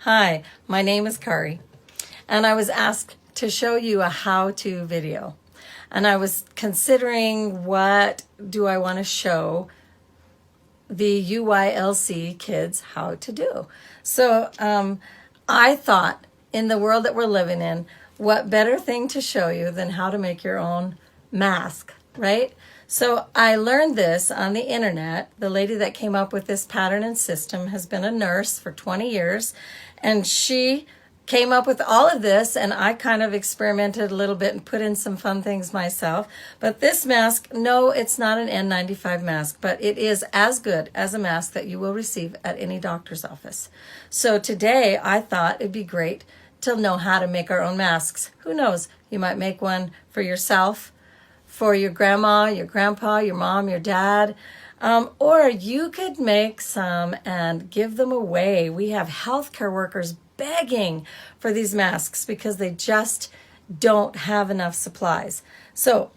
Hi, my name is Kari, and I was asked to show you a how-to video. And I was considering what do I want to show the UYLC kids how to do. So I thought in the world that we're living in, what better thing to show you than how to make your own mask, right? So I learned this on the internet. The lady that came up with this pattern and system has been a nurse for 20 years, and she came up with all of this, and I kind of experimented a little bit and put in some fun things myself. But this mask, no, it's not an N95 mask, but it is as good as a mask that you will receive at any doctor's office. So today I thought it'd be great to know how to make our own masks. Who knows? You might make one for yourself, for your grandma, your grandpa, your mom, your dad, or you could make some and give them away. We have healthcare workers begging for these masks because they just don't have enough supplies. So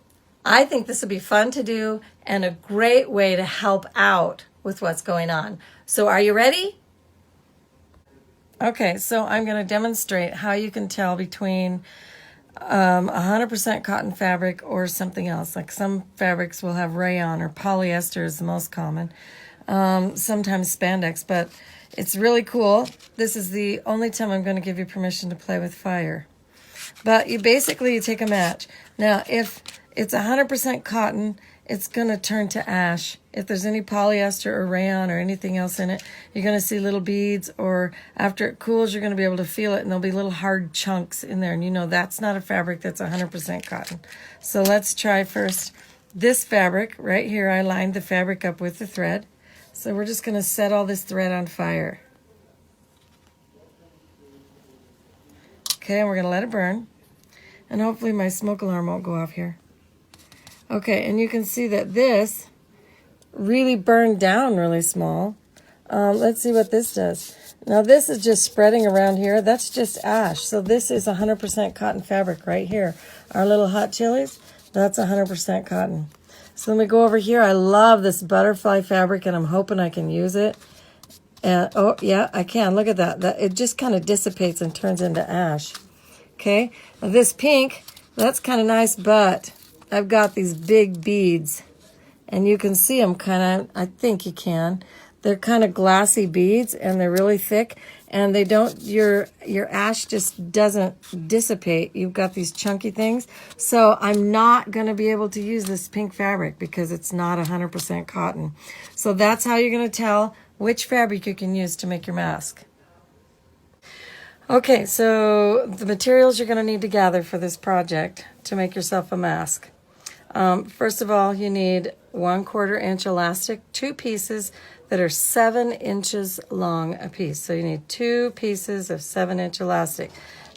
I think this would be fun to do and a great way to help out with what's going on. So are you ready? Okay, so I'm going to demonstrate how you can tell between 100% cotton fabric or something else. Like some fabrics will have rayon, or polyester is the most common. Sometimes spandex, but it's really cool. This is the only time I'm going to give you permission to play with fire. But you take a match. Now, if it's 100% cotton, it's going to turn to ash. If there's any polyester or rayon or anything else in it, you're going to see little beads, or after it cools, you're going to be able to feel it, and there'll be little hard chunks in there. And you know that's not a fabric that's 100% cotton. So let's try first this fabric right here. I lined the fabric up with the thread. So we're just going to set all this thread on fire. Okay, and we're going to let it burn. And hopefully my smoke alarm won't go off here. Okay, and you can see that this really burned down really small. Let's see what this does. Now this is just spreading around here. That's just ash. So this is 100% cotton fabric right here. Our little hot chilies, that's 100% cotton. So let me go over here. I love this butterfly fabric, and I'm hoping I can use it. And oh yeah, I can. Look at that. It just kind of dissipates and turns into ash. Okay, now this pink, that's kind of nice, but I've got these big beads, and you can see them kind of, I think you can. They're kind of glassy beads, and they're really thick, and they don't, your ash just doesn't dissipate. You've got these chunky things. So I'm not going to be able to use this pink fabric because it's not 100% cotton. So that's how you're going to tell which fabric you can use to make your mask. Okay, so the materials you're going to need to gather for this project to make yourself a mask. First of all, you need 1/4 inch elastic, 2 pieces that are 7 inches long a piece. So you need 2 pieces of 7-inch elastic.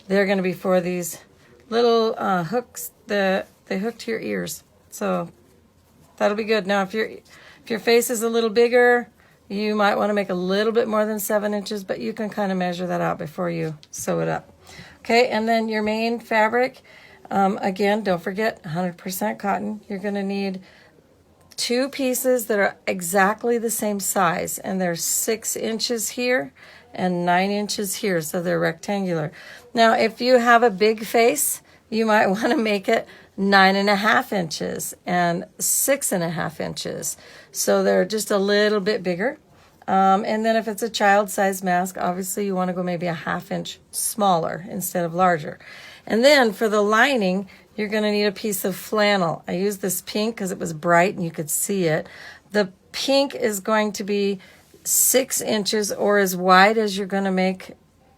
They're going to be for these little hooks that they hook to your ears. So that'll be good. Now, if your face is a little bigger, you might want to make a little bit more than 7 inches, but you can kind of measure that out before you sew it up. Okay, and then your main fabric, again, don't forget 100% cotton. You're going to need 2 pieces that are exactly the same size, and they're 6 inches here and 9 inches here, so they're rectangular. Now, if you have a big face, you might want to make it 9.5 inches and 6.5 inches. So they're just a little bit bigger. And then if it's a child-sized mask, obviously you want to go maybe a 1/2 inch smaller instead of larger. And then for the lining, you're going to need a piece of flannel. I used this pink because it was bright and you could see it. The pink is going to be 6 inches, or as wide as you're going to make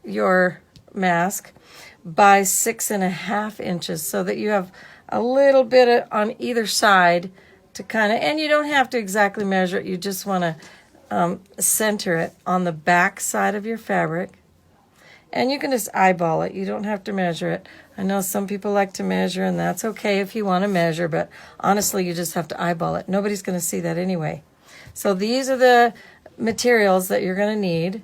your mask, by 6.5 inches, so that you have a little bit on either side to kind of, and you don't have to exactly measure it. You just want to center it on the back side of your fabric. And you can just eyeball it. You don't have to measure it. I know some people like to measure, and that's okay if you want to measure, but honestly, you just have to eyeball it. Nobody's going to see that anyway. So these are the materials that you're going to need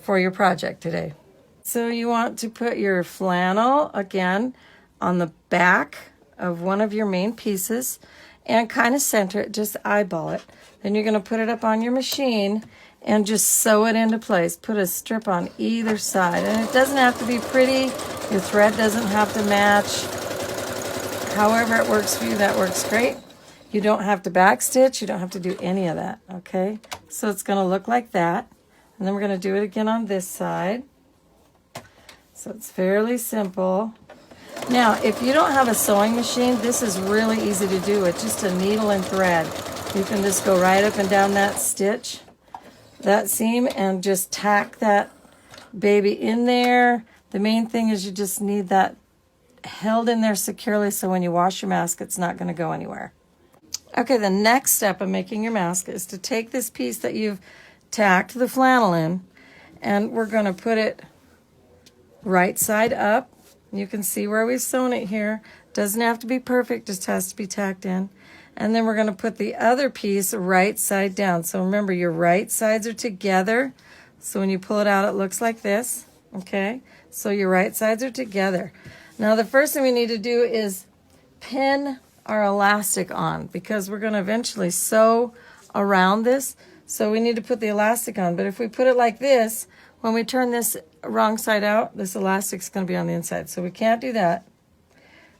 for your project today. So you want to put your flannel, again, on the back of one of your main pieces and kind of center it, just eyeball it. Then you're going to put it up on your machine, and just sew it into place. Put a strip on either side. And it doesn't have to be pretty. Your thread doesn't have to match. However it works for you, that works great. You don't have to backstitch. You don't have to do any of that, okay? So it's going to look like that. And then we're going to do it again on this side. So it's fairly simple. Now, if you don't have a sewing machine, this is really easy to do with just a needle and thread. You can just go right up and down that stitch, that seam, and just tack that baby in there. The main thing is you just need that held in there securely so when you wash your mask, it's not going to go anywhere. Okay, the next step of making your mask is to take this piece that you've tacked the flannel in, and we're going to put it right side up. You can see where we've sewn it here. Doesn't have to be perfect, just has to be tacked in. And then we're going to put the other piece right side down. So remember, your right sides are together. So when you pull it out, it looks like this. Okay, so your right sides are together. Now the first thing we need to do is pin our elastic on, because we're going to eventually sew around this. So we need to put the elastic on. But if we put it like this, when we turn this wrong side out, this elastic's going to be on the inside. So we can't do that.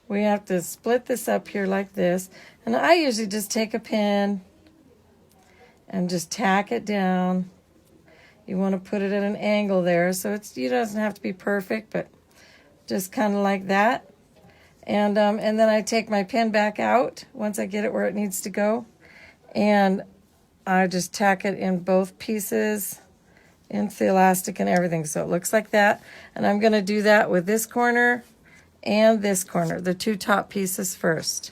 We have to split this up here like this. And I usually just take a pin and just tack it down. You want to put it at an angle there, so it doesn't have to be perfect, but just kind of like that. And then I take my pin back out once I get it where it needs to go. And I just tack it in both pieces into the elastic and everything. So it looks like that. And I'm going to do that with this corner and this corner, the two top pieces first.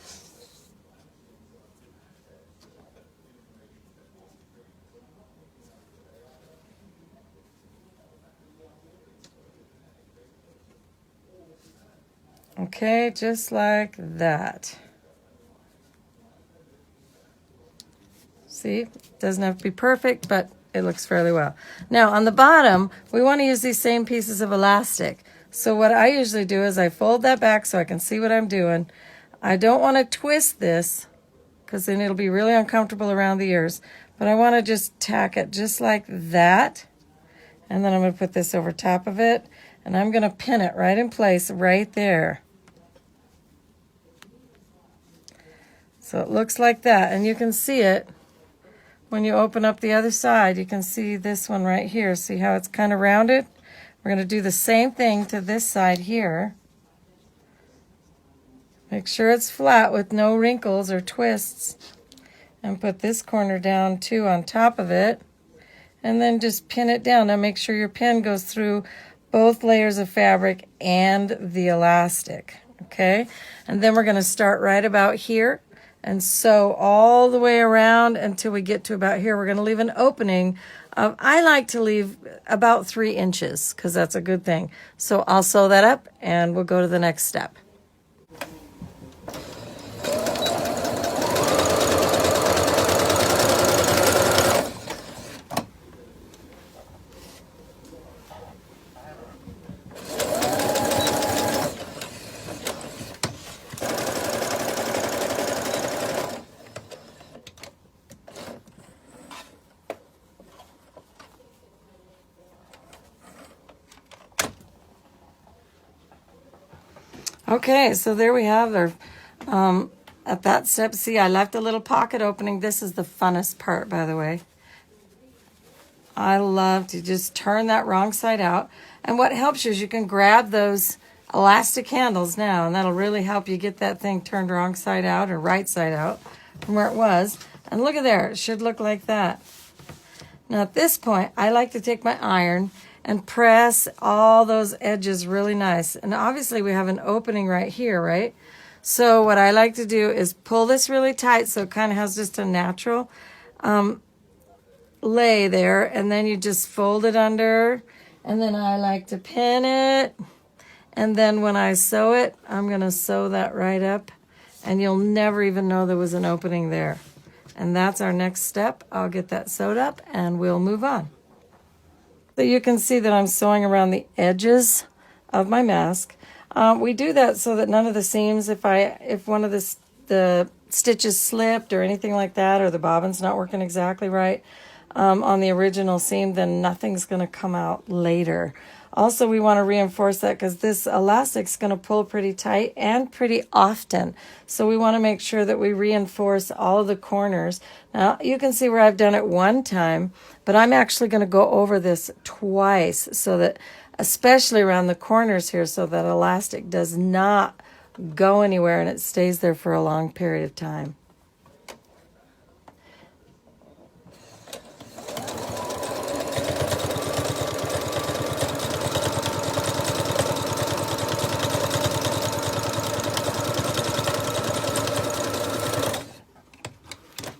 Okay, just like that. See, doesn't have to be perfect, but it looks fairly well. Now, on the bottom, we want to use these same pieces of elastic. So what I usually do is I fold that back so I can see what I'm doing. I don't want to twist this, because then it'll be really uncomfortable around the ears. But I want to just tack it just like that. And then I'm going to put this over top of it. And I'm going to pin it right in place right there. So it looks like that. And you can see it when you open up the other side. You can see this one right here. See how it's kind of rounded? We're going to do the same thing to this side here. Make sure it's flat with no wrinkles or twists. And put this corner down too on top of it. And then just pin it down. Now make sure your pin goes through both layers of fabric and the elastic. Okay? And then we're going to start right about here and sew all the way around until we get to about here. We're going to leave an opening of, I like to leave about 3 inches, because that's a good thing. So I'll sew that up and we'll go to the next step. Okay, so there we have our, at that step, see, I left a little pocket opening. This is the funnest part, by the way. I love to just turn that wrong side out. And what helps you is you can grab those elastic handles now, and that'll really help you get that thing turned wrong side out or right side out from where it was. And look at there, it should look like that. Now at this point, I like to take my iron and press all those edges really nice. And obviously we have an opening right here, right? So what I like to do is pull this really tight so it kind of has just a natural lay there. And then you just fold it under. And then I like to pin it. And then when I sew it, I'm going to sew that right up. And you'll never even know there was an opening there. And that's our next step. I'll get that sewed up and we'll move on. So you can see that I'm sewing around the edges of my mask. We do that so that none of the seams, if one of the stitches slipped or anything like that, or the bobbin's not working exactly right, on the original seam, then nothing's going to come out later. Also, we want to reinforce that because this elastic's going to pull pretty tight and pretty often. So we want to make sure that we reinforce all of the corners. Now, you can see where I've done it one time, but I'm actually going to go over this twice so that, especially around the corners here, so that elastic does not go anywhere and it stays there for a long period of time.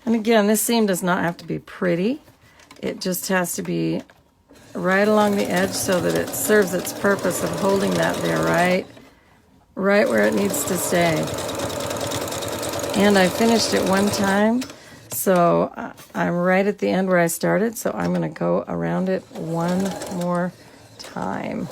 And again, this seam does not have to be pretty. It just has to be right along the edge so that it serves its purpose of holding that there right where it needs to stay. And I finished it one time, so I'm right at the end where I started, so I'm going to go around it one more time.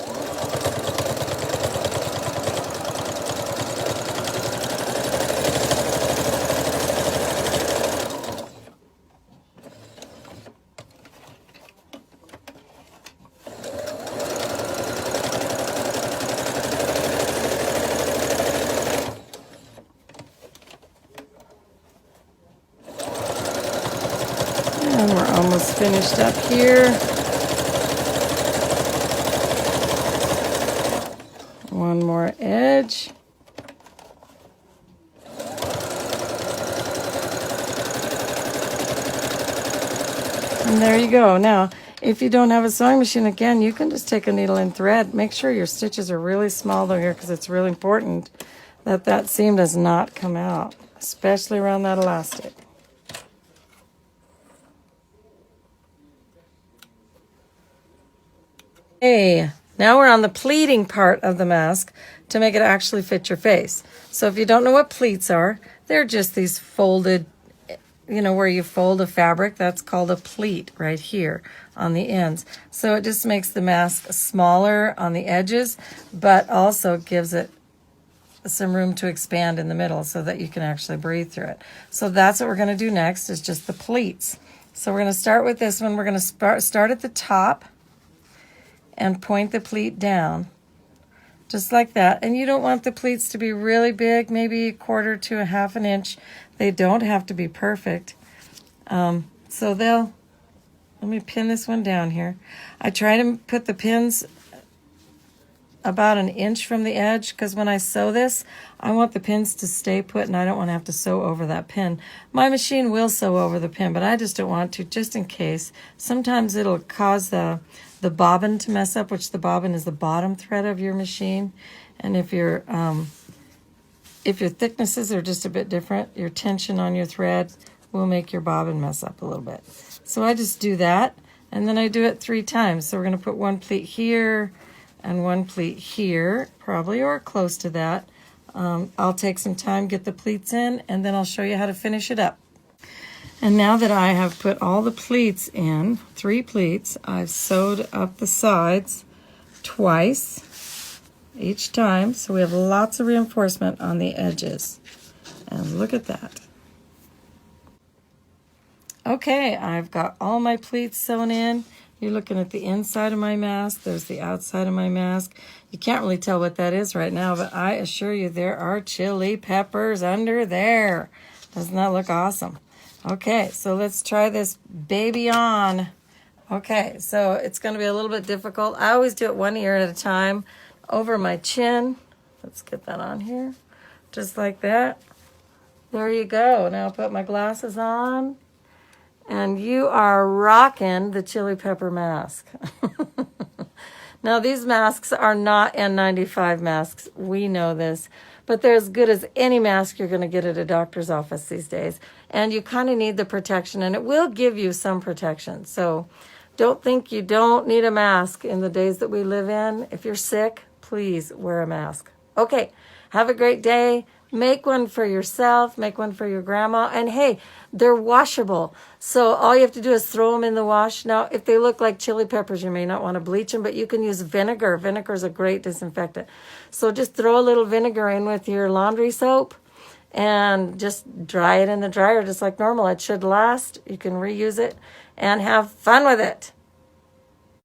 And we're almost finished up here. One more edge. And there you go. Now, if you don't have a sewing machine, again, you can just take a needle and thread. Make sure your stitches are really small though here, because it's really important that that seam does not come out, especially around that elastic. Okay, now we're on the pleating part of the mask to make it actually fit your face. So if you don't know what pleats are, they're just these folded, where you fold a fabric. That's called a pleat right here on the ends. So it just makes the mask smaller on the edges, but also gives it some room to expand in the middle so that you can actually breathe through it. So that's what we're going to do next, is just the pleats. So we're going to start with this one. We're going to start at the top and point the pleat down, just like that. And you don't want the pleats to be really big, maybe a quarter to a half an inch. They don't have to be perfect. Let me pin this one down here. I try to put the pins about an inch from the edge, because when I sew this, I want the pins to stay put and I don't want to have to sew over that pin. My machine will sew over the pin, but I just don't want to, just in case. Sometimes it'll cause the bobbin to mess up, which the bobbin is the bottom thread of your machine. And if your thicknesses are just a bit different, your tension on your thread will make your bobbin mess up a little bit. So I just do that, and then I do it 3 times. So we're going to put one pleat here and one pleat here, probably, or close to that. I'll take some time, get the pleats in, and then I'll show you how to finish it up. And now that I have put all the pleats in, 3 pleats, I've sewed up the sides twice each time, so we have lots of reinforcement on the edges. And look at that. Okay, I've got all my pleats sewn in. You're looking at the inside of my mask. There's the outside of my mask. You can't really tell what that is right now, but I assure you there are chili peppers under there. Doesn't that look awesome? Okay, so let's try this baby on. Okay, so it's going to be a little bit difficult. I always do it one ear at a time over my chin. Let's get that on here, just like that. There you go. Now I'll put my glasses on. And you are rocking the chili pepper mask. Now, these masks are not N95 masks. We know this. But they're as good as any mask you're going to get at a doctor's office these days. And you kind of need the protection, and it will give you some protection. So don't think you don't need a mask in the days that we live in. If you're sick, please wear a mask. Okay, have a great day. Make one for yourself, make one for your grandma, and hey, they're washable. So all you have to do is throw them in the wash. Now, if they look like chili peppers, you may not want to bleach them, but you can use vinegar. Vinegar is a great disinfectant. So just throw a little vinegar in with your laundry soap and just dry it in the dryer just like normal. It should last. You can reuse it. and have fun with it.